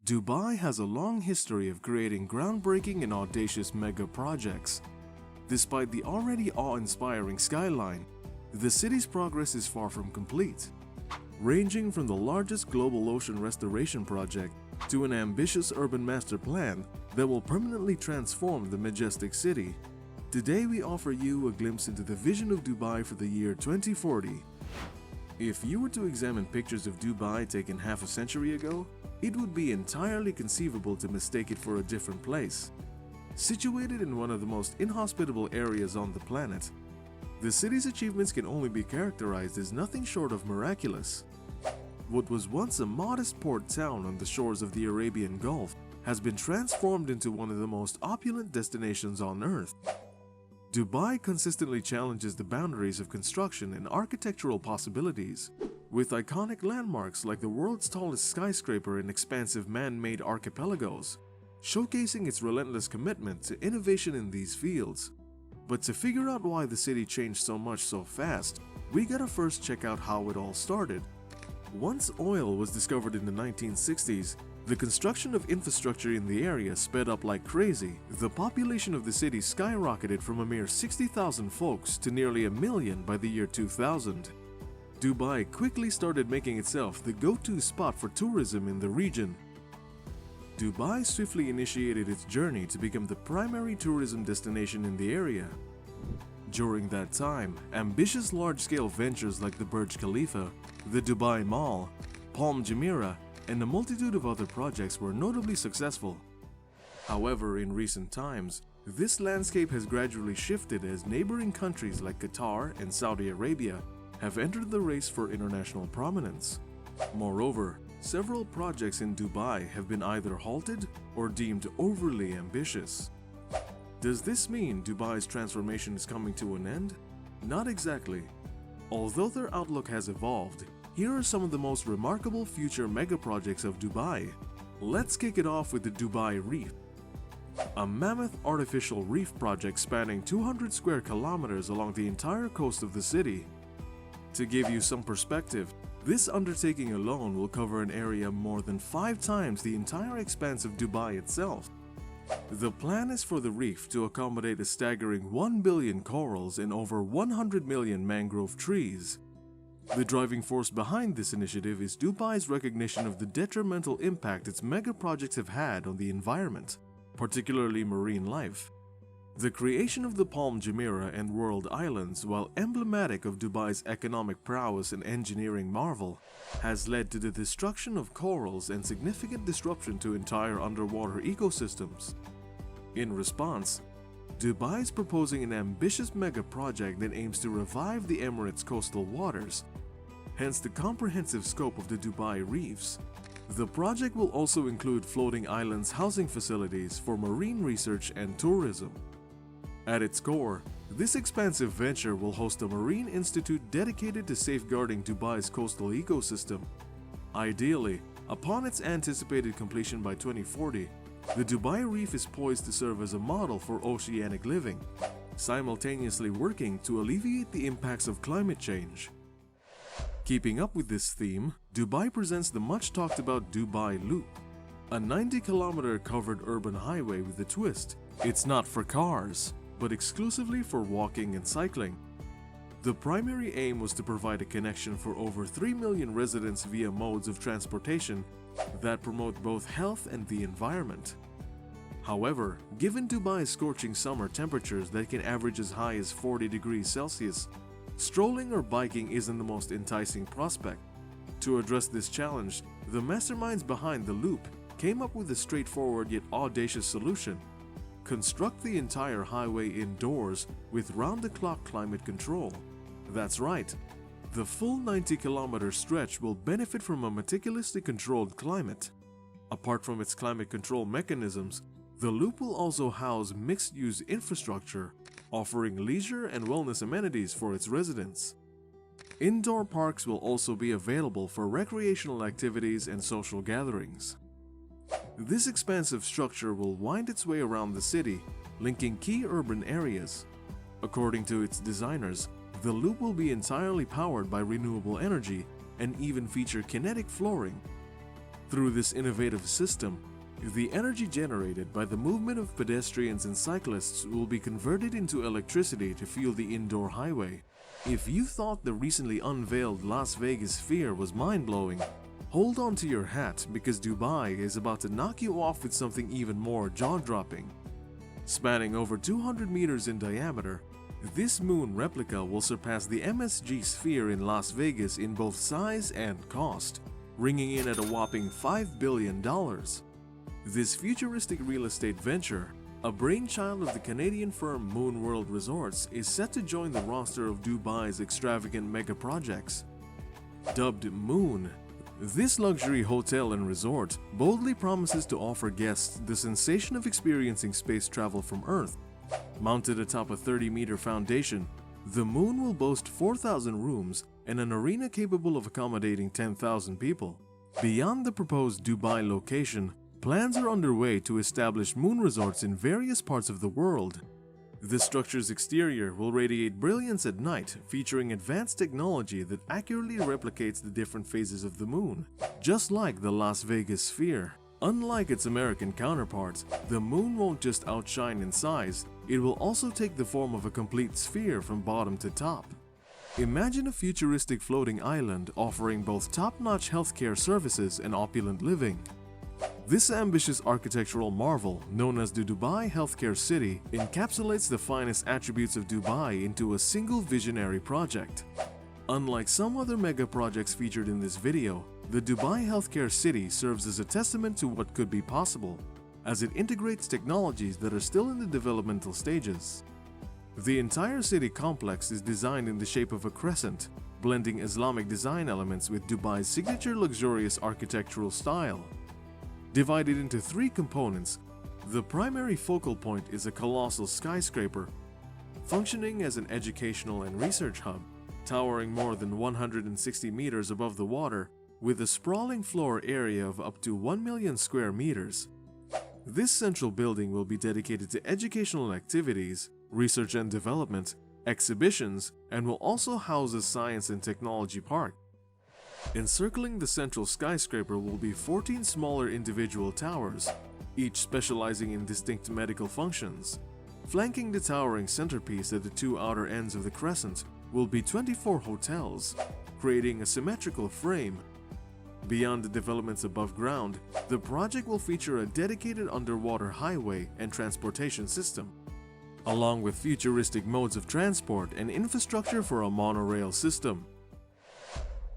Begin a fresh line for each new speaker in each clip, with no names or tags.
Dubai has a long history of creating groundbreaking and audacious mega projects. Despite the already awe-inspiring skyline, the city's progress is far from complete. Ranging from the largest global ocean restoration project to an ambitious urban master plan that will permanently transform the majestic city, today we offer you a glimpse into the vision of Dubai for the year 2040. If you were to examine pictures of Dubai taken half a century ago, it would be entirely conceivable to mistake it for a different place. Situated in one of the most inhospitable areas on the planet, the city's achievements can only be characterized as nothing short of miraculous. What was once a modest port town on the shores of the Arabian Gulf has been transformed into one of the most opulent destinations on Earth. Dubai consistently challenges the boundaries of construction and architectural possibilities, with iconic landmarks like the world's tallest skyscraper and expansive man-made archipelagos, showcasing its relentless commitment to innovation in these fields. But to figure out why the city changed so much so fast, we gotta first check out how it all started. Once oil was discovered in the 1960s, the construction of infrastructure in the area sped up like crazy. The population of the city skyrocketed from a mere 60,000 folks to nearly 1 million by the year 2000. Dubai quickly started making itself the go-to spot for tourism in the region. Dubai swiftly initiated its journey to become the primary tourism destination in the area. During that time, ambitious large-scale ventures like the Burj Khalifa, the Dubai Mall, Palm Jumeirah, and a multitude of other projects were notably successful. However, in recent times, this landscape has gradually shifted as neighboring countries like Qatar and Saudi Arabia have entered the race for international prominence. Moreover, several projects in Dubai have been either halted or deemed overly ambitious. Does this mean Dubai's transformation is coming to an end? Not exactly. Although their outlook has evolved, here are some of the most remarkable future megaprojects of Dubai. Let's kick it off with the Dubai Reef, a mammoth artificial reef project spanning 200 square kilometers along the entire coast of the city. To give you some perspective, this undertaking alone will cover an area more than 5 times the entire expanse of Dubai itself. The plan is for the reef to accommodate a staggering 1 billion corals and over 100 million mangrove trees. The driving force behind this initiative is Dubai's recognition of the detrimental impact its mega projects have had on the environment, particularly marine life. The creation of the Palm Jumeirah and World Islands, while emblematic of Dubai's economic prowess and engineering marvel, has led to the destruction of corals and significant disruption to entire underwater ecosystems. In response, Dubai is proposing an ambitious mega project that aims to revive the Emirates' coastal waters, hence the comprehensive scope of the Dubai Reefs. The project will also include floating islands housing facilities for marine research and tourism. At its core, this expansive venture will host a marine institute dedicated to safeguarding Dubai's coastal ecosystem. Ideally, upon its anticipated completion by 2040, the Dubai Reef is poised to serve as a model for oceanic living, simultaneously working to alleviate the impacts of climate change. Keeping up with this theme, Dubai presents the much-talked-about Dubai Loop, a 90-kilometer covered urban highway with a twist. It's not for cars, but exclusively for walking and cycling. The primary aim was to provide a connection for over 3 million residents via modes of transportation that promote both health and the environment. However, given Dubai's scorching summer temperatures that can average as high as 40 degrees Celsius, strolling or biking isn't the most enticing prospect. To address this challenge, the masterminds behind the loop came up with a straightforward yet audacious solution: construct the entire highway indoors with round-the-clock climate control. That's right, the full 90-kilometer stretch will benefit from a meticulously controlled climate. Apart from its climate control mechanisms, the loop will also house mixed-use infrastructure, offering leisure and wellness amenities for its residents. Indoor parks will also be available for recreational activities and social gatherings. This expansive structure will wind its way around the city, linking key urban areas. According to its designers, the loop will be entirely powered by renewable energy and even feature kinetic flooring. Through this innovative system, the energy generated by the movement of pedestrians and cyclists will be converted into electricity to fuel the indoor highway. If you thought the recently unveiled Las Vegas Sphere was mind-blowing, hold on to your hat because Dubai is about to knock you off with something even more jaw-dropping. Spanning over 200 meters in diameter, this moon replica will surpass the MSG Sphere in Las Vegas in both size and cost, ringing in at a whopping $5 billion. This futuristic real estate venture, a brainchild of the Canadian firm Moon World Resorts, is set to join the roster of Dubai's extravagant mega projects. Dubbed Moon, this luxury hotel and resort boldly promises to offer guests the sensation of experiencing space travel from Earth. Mounted atop a 30-meter foundation, the Moon will boast 4,000 rooms and an arena capable of accommodating 10,000 people. Beyond the proposed Dubai location, plans are underway to establish moon resorts in various parts of the world. The structure's exterior will radiate brilliance at night, featuring advanced technology that accurately replicates the different phases of the moon, just like the Las Vegas Sphere. Unlike its American counterparts, the moon won't just outshine in size, it will also take the form of a complete sphere from bottom to top. Imagine a futuristic floating island offering both top-notch healthcare services and opulent living. This ambitious architectural marvel, known as the Dubai Healthcare City, encapsulates the finest attributes of Dubai into a single visionary project. Unlike some other mega projects featured in this video, the Dubai Healthcare City serves as a testament to what could be possible, as it integrates technologies that are still in the developmental stages. The entire city complex is designed in the shape of a crescent, blending Islamic design elements with Dubai's signature luxurious architectural style. Divided into three components, the primary focal point is a colossal skyscraper, functioning as an educational and research hub, towering more than 160 meters above the water, with a sprawling floor area of up to 1 million square meters. This central building will be dedicated to educational activities, research and development, exhibitions, and will also house a science and technology park. Encircling the central skyscraper will be 14 smaller individual towers, each specializing in distinct medical functions. Flanking the towering centerpiece at the two outer ends of the crescent will be 24 hotels, creating a symmetrical frame. Beyond the developments above ground, the project will feature a dedicated underwater highway and transportation system, along with futuristic modes of transport and infrastructure for a monorail system.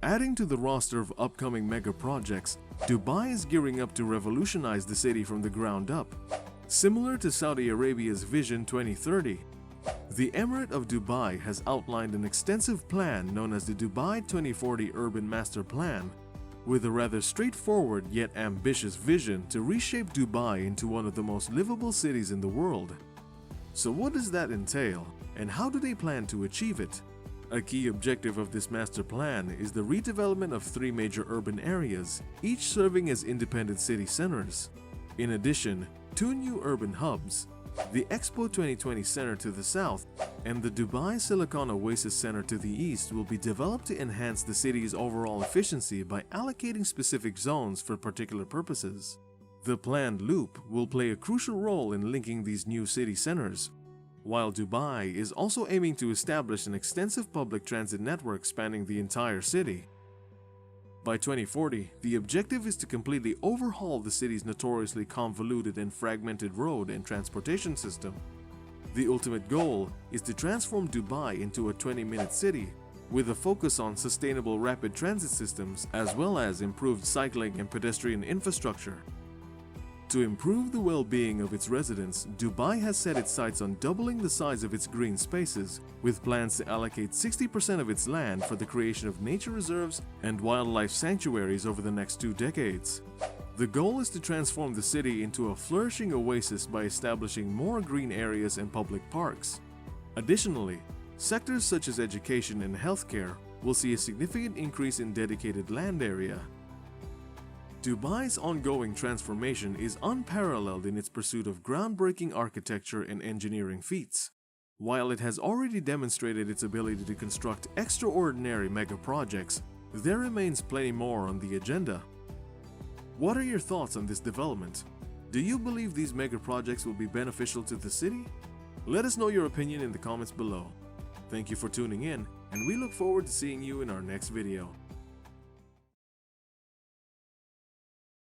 Adding to the roster of upcoming mega projects, Dubai is gearing up to revolutionize the city from the ground up. Similar to Saudi Arabia's Vision 2030, the Emirate of Dubai has outlined an extensive plan known as the Dubai 2040 Urban Master Plan, with a rather straightforward yet ambitious vision to reshape Dubai into one of the most livable cities in the world. So what does that entail, and how do they plan to achieve it? A key objective of this master plan is the redevelopment of three major urban areas, each serving as independent city centers. In addition, two new urban hubs, the Expo 2020 Center to the south and the Dubai Silicon Oasis Center to the east, will be developed to enhance the city's overall efficiency by allocating specific zones for particular purposes. The planned loop will play a crucial role in linking these new city centers, while Dubai is also aiming to establish an extensive public transit network spanning the entire city. By 2040, the objective is to completely overhaul the city's notoriously convoluted and fragmented road and transportation system. The ultimate goal is to transform Dubai into a 20-minute city, with a focus on sustainable rapid transit systems as well as improved cycling and pedestrian infrastructure. To improve the well-being of its residents, Dubai has set its sights on doubling the size of its green spaces, with plans to allocate 60% of its land for the creation of nature reserves and wildlife sanctuaries over the next 2 decades. The goal is to transform the city into a flourishing oasis by establishing more green areas and public parks. Additionally, sectors such as education and healthcare will see a significant increase in dedicated land area. Dubai's ongoing transformation is unparalleled in its pursuit of groundbreaking architecture and engineering feats. While it has already demonstrated its ability to construct extraordinary mega projects, there remains plenty more on the agenda. What are your thoughts on this development? Do you believe these mega projects will be beneficial to the city? Let us know your opinion in the comments below. Thank you for tuning in, and we look forward to seeing you in our next video.